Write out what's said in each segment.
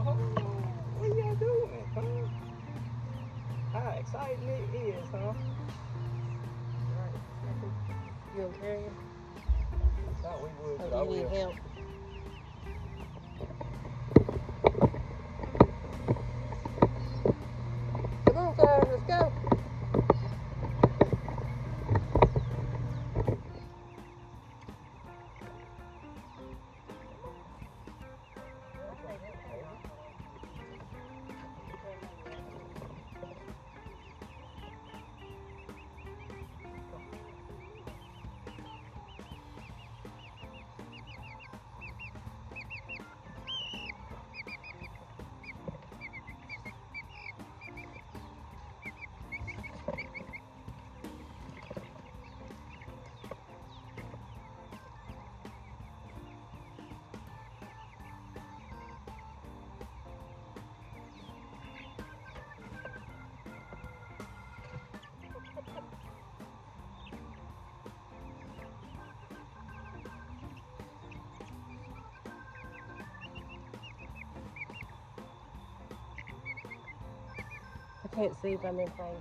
What y'all doing, huh? How exciting it is, huh? You gonna carry him? Thought we would, Or but I do you need will. help? Come on, guys, let's go. I can't see if I'm in frame.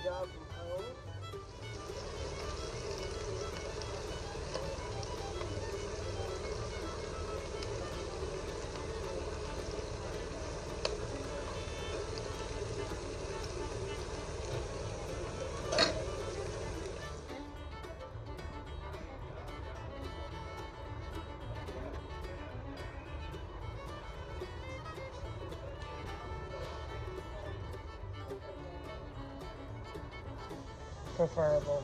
job from home. Preferable.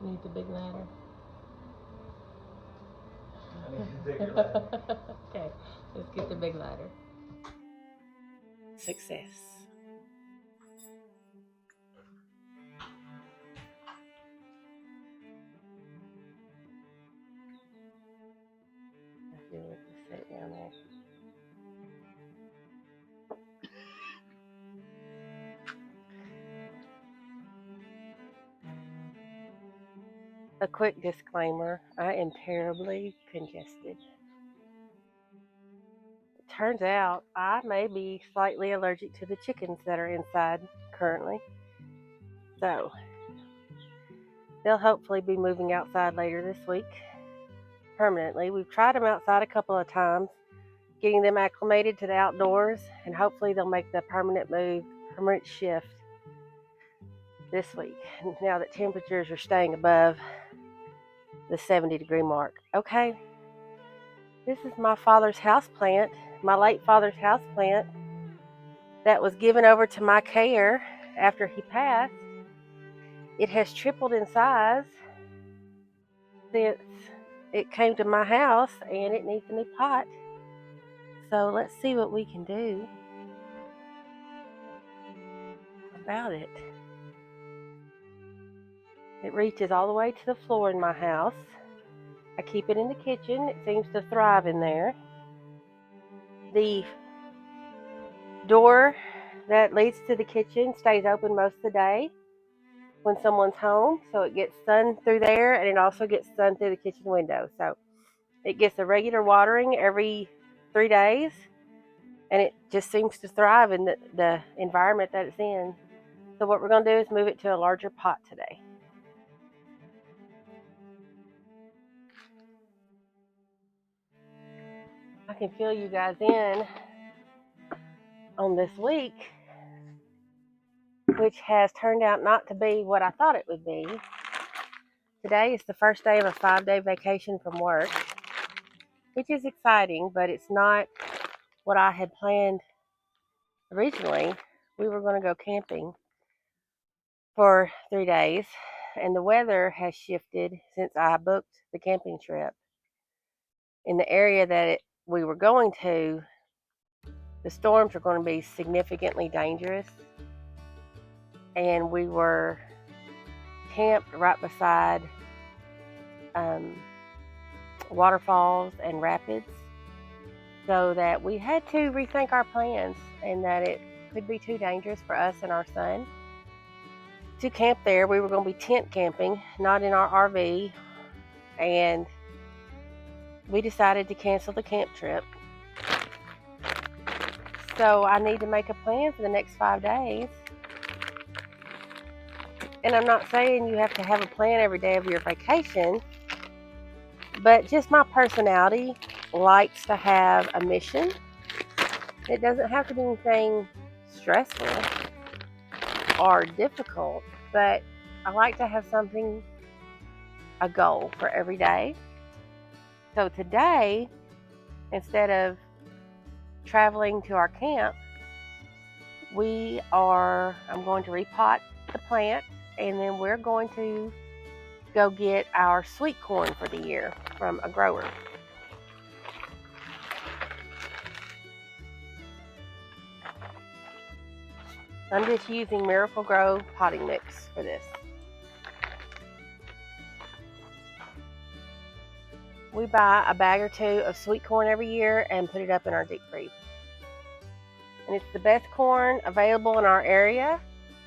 Need the big ladder? I need a bigger ladder. Okay, let's get the big ladder. Success. I feel like just sit down there. A quick disclaimer, I am terribly congested. It turns out I may be slightly allergic to the chickens that are inside currently. So, they'll hopefully be moving outside later this week permanently. We've tried them outside a couple of times, getting them acclimated to the outdoors, and hopefully they'll make the permanent shift this week, now that temperatures are staying above the 70-degree mark. Okay, this is my father's houseplant, my late father's houseplant that was given over to my care after he passed. It has tripled in size since it came to my house, and it needs a new pot. So let's see what we can do about it. It reaches all the way to the floor in my house. I keep it in the kitchen. It seems to thrive in there. The door that leads to the kitchen stays open most of the day when someone's home, so it gets sun through there, and it also gets sun through the kitchen window. So it gets a regular watering every 3 days, and it just seems to thrive in the environment that it's in. So what we're going to do is move it to a larger pot today. I can fill you guys in on this week, which has turned out not to be what I thought it would be. Today is the first day of a 5-day vacation from work, which is exciting, but it's not what I had planned originally. We were going to go camping for 3 days, and the weather has shifted since I booked the camping trip. In the area that we were going to, the storms are going to be significantly dangerous, and we were camped right beside waterfalls and rapids, so that we had to rethink our plans, and that it could be too dangerous for us and our son to camp there. We were going to be tent camping, not in our RV, and we decided to cancel the camp trip. So I need to make a plan for the next 5 days. And I'm not saying you have to have a plan every day of your vacation, but just my personality likes to have a mission. It doesn't have to be anything stressful or difficult, but I like to have something, a goal for every day. So today, instead of traveling to our camp, I'm going to repot the plant, and then we're going to go get our sweet corn for the year from a grower. I'm just using Miracle-Gro potting mix for this. We buy a bag or two of sweet corn every year and put it up in our deep freeze. And it's the best corn available in our area,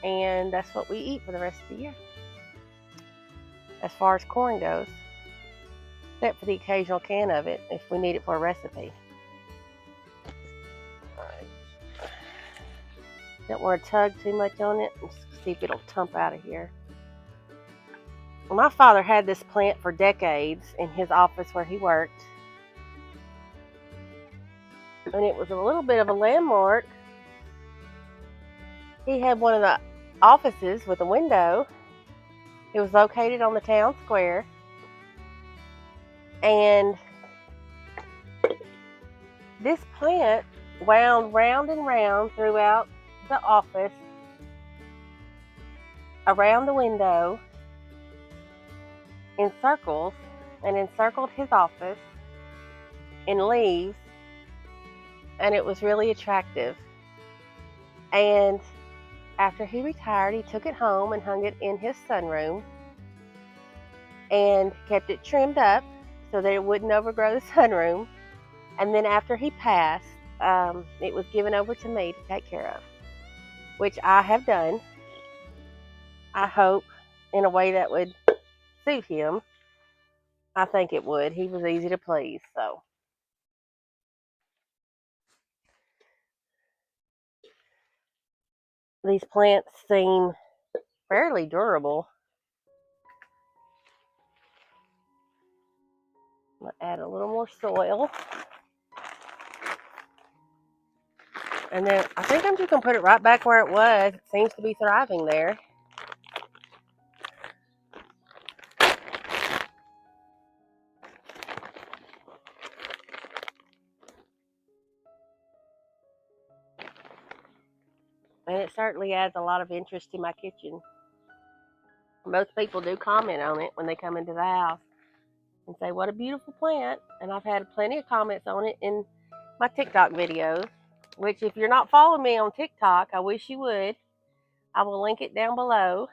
and that's what we eat for the rest of the year, as far as corn goes, except for the occasional can of it if we need it for a recipe. Don't want to tug too much on it. Let's see if it'll tump out of here. Well, my father had this plant for decades in his office where he worked. And it was a little bit of a landmark. He had one of the offices with a window. It was located on the town square. And this plant wound round and round throughout the office, around the window, in circles, and encircled his office in leaves, and it was really attractive. And after he retired, he took it home and hung it in his sunroom and kept it trimmed up so that it wouldn't overgrow the sunroom. And then after he passed, it was given over to me to take care of, which I have done, I hope, in a way that would suit him. I think it would. He was easy to please, so. These plants seem fairly durable. I'm going to add a little more soil. And then I think I'm just going to put it right back where it was. It seems to be thriving there. And it certainly adds a lot of interest to my kitchen. Most people do comment on it when they come into the house and say, what a beautiful plant. And I've had plenty of comments on it in my TikTok videos, which if you're not following me on TikTok, I wish you would. I will link it down below.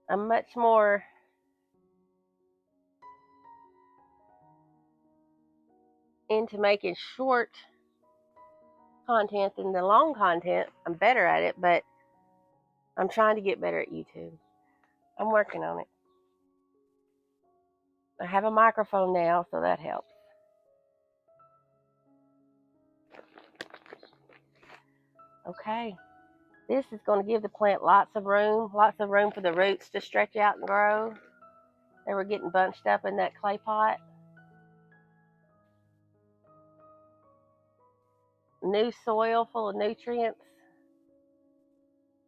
I'm much more into making short content than the long content. I'm better at it, but I'm trying to get better at YouTube. I'm working on it. I have a microphone now, so that helps. Okay. This is going to give the plant lots of room for the roots to stretch out and grow. They were getting bunched up in that clay pot. New soil full of nutrients.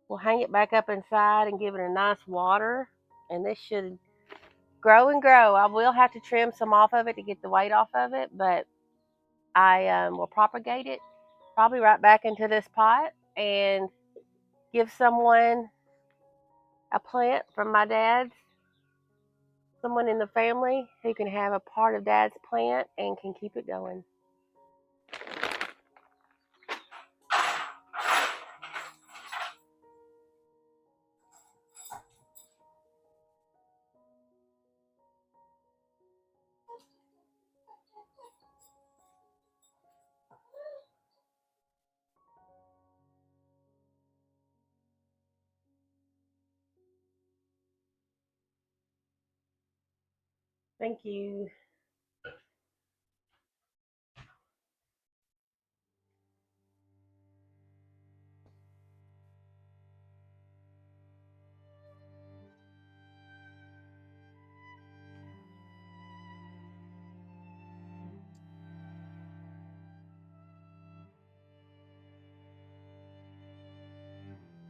We'll hang it back up inside and give it a nice water, and this should grow and grow. I will have to trim some off of it to get the weight off of it, but I will propagate it probably right back into this pot and give someone a plant from my dad's, someone in the family who can have a part of dad's plant and can keep it going. Thank you.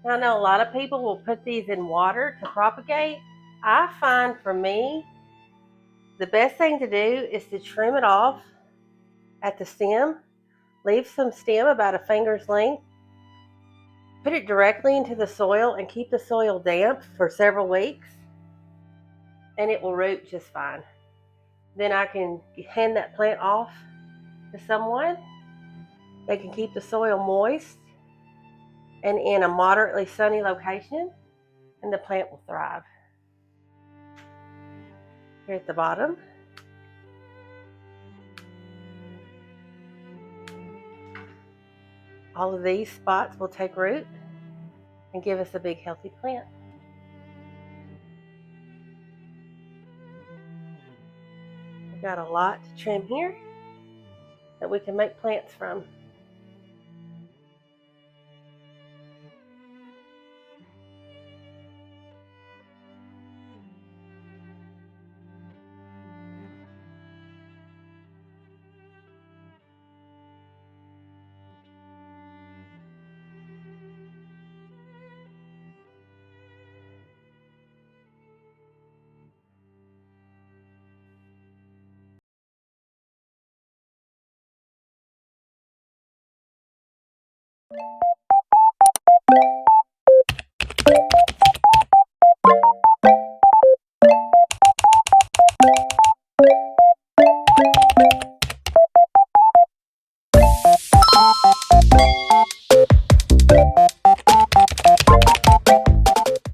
I know a lot of people will put these in water to propagate. I find for me, the best thing to do is to trim it off at the stem, leave some stem about a finger's length, put it directly into the soil and keep the soil damp for several weeks, and it will root just fine. Then I can hand that plant off to someone. They can keep the soil moist and in a moderately sunny location, and the plant will thrive. Here at the bottom, all of these spots will take root and give us a big healthy plant. We've got a lot to trim here that we can make plants from.